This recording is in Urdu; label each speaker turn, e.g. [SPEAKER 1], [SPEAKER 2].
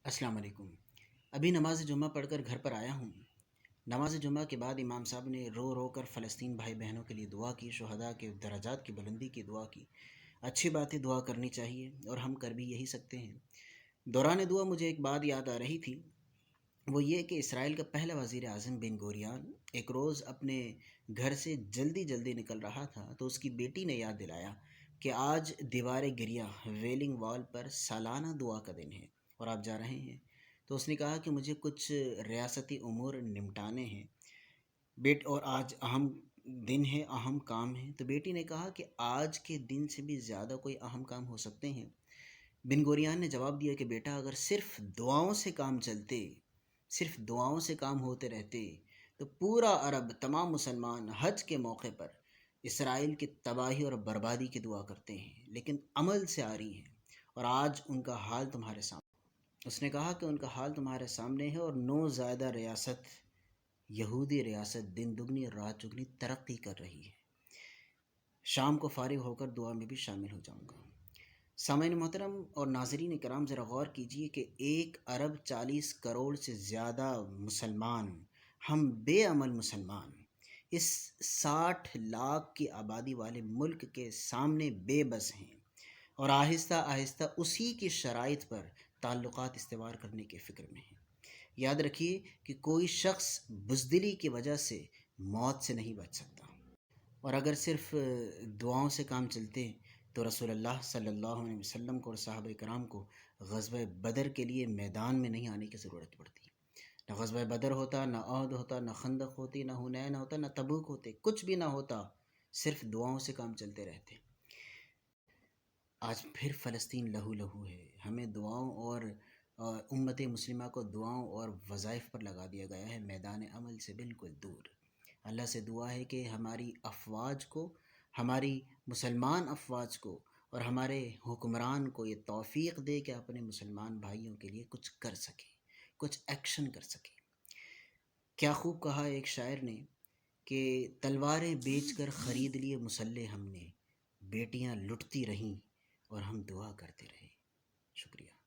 [SPEAKER 1] السلام علیکم۔ ابھی نماز جمعہ پڑھ کر گھر پر آیا ہوں۔ نماز جمعہ کے بعد امام صاحب نے رو رو کر فلسطین بھائی بہنوں کے لیے دعا کی، شہداء کے درجات کی بلندی کی دعا کی۔ اچھی بات ہے، دعا کرنی چاہیے اور ہم کر بھی یہی سکتے ہیں۔ دوران دعا مجھے ایک بات یاد آ رہی تھی، وہ یہ کہ اسرائیل کا پہلا وزیر اعظم بن گوریان ایک روز اپنے گھر سے جلدی جلدی نکل رہا تھا تو اس کی بیٹی نے یاد دلایا کہ آج دیوار گریا ویلنگ وال پر سالانہ دعا کا دن ہے اور آپ جا رہے ہیں۔ تو اس نے کہا کہ مجھے کچھ ریاستی امور نمٹانے ہیں اور آج اہم دن ہے، اہم کام ہے۔ تو بیٹی نے کہا کہ آج کے دن سے بھی زیادہ کوئی اہم کام ہو سکتے ہیں؟ بن گوریان نے جواب دیا کہ بیٹا، اگر صرف دعاؤں سے کام چلتے، صرف دعاؤں سے کام ہوتے رہتے تو پورا عرب، تمام مسلمان حج کے موقع پر اسرائیل کی تباہی اور بربادی کی دعا کرتے ہیں، لیکن عمل سے آری ہیں اور آج ان کا حال تمہارے سامنے۔ اس نے کہا کہ ان کا حال تمہارے سامنے ہے اور 9 زائدہ ریاست، یہودی ریاست دن دگنی رات چگنی ترقی کر رہی ہے۔ شام کو فارغ ہو کر دعا میں بھی شامل ہو جاؤں گا۔ سامعین محترم اور ناظرین کرام، ذرا غور کیجئے کہ 1 ارب 40 کروڑ سے زیادہ مسلمان، ہم بے عمل مسلمان، اس 60 لاکھ کی آبادی والے ملک کے سامنے بے بس ہیں اور آہستہ آہستہ اسی کی شرائط پر تعلقات استوار کرنے کے فکر میں ہیں۔ یاد رکھیے کہ کوئی شخص بزدلی کی وجہ سے موت سے نہیں بچ سکتا، اور اگر صرف دعاؤں سے کام چلتے تو رسول اللہ صلی اللہ علیہ وسلم کو اور صحابہ کرام کو غزوہ بدر کے لیے میدان میں نہیں آنے کی ضرورت پڑتی۔ نہ غزوہ بدر ہوتا، نہ احد ہوتا، نہ خندق ہوتی، نہ حنین ہوتا، نہ تبوک ہوتے، کچھ بھی نہ ہوتا، صرف دعاؤں سے کام چلتے رہتے۔ آج پھر فلسطین لہو لہو ہے۔ ہمیں دعاؤں اور امت مسلمہ کو دعاؤں اور وظائف پر لگا دیا گیا ہے، میدان عمل سے بالکل دور۔ اللہ سے دعا ہے کہ ہماری افواج کو، ہماری مسلمان افواج کو اور ہمارے حکمران کو یہ توفیق دے کہ اپنے مسلمان بھائیوں کے لیے کچھ کر سکیں، کچھ ایکشن کر سکیں۔ کیا خوب کہا ایک شاعر نے کہ تلواریں بیچ کر خرید لیے مسلح ہم نے، بیٹیاں لٹتی رہیں اور ہم دعا کرتے رہے۔ شکریہ۔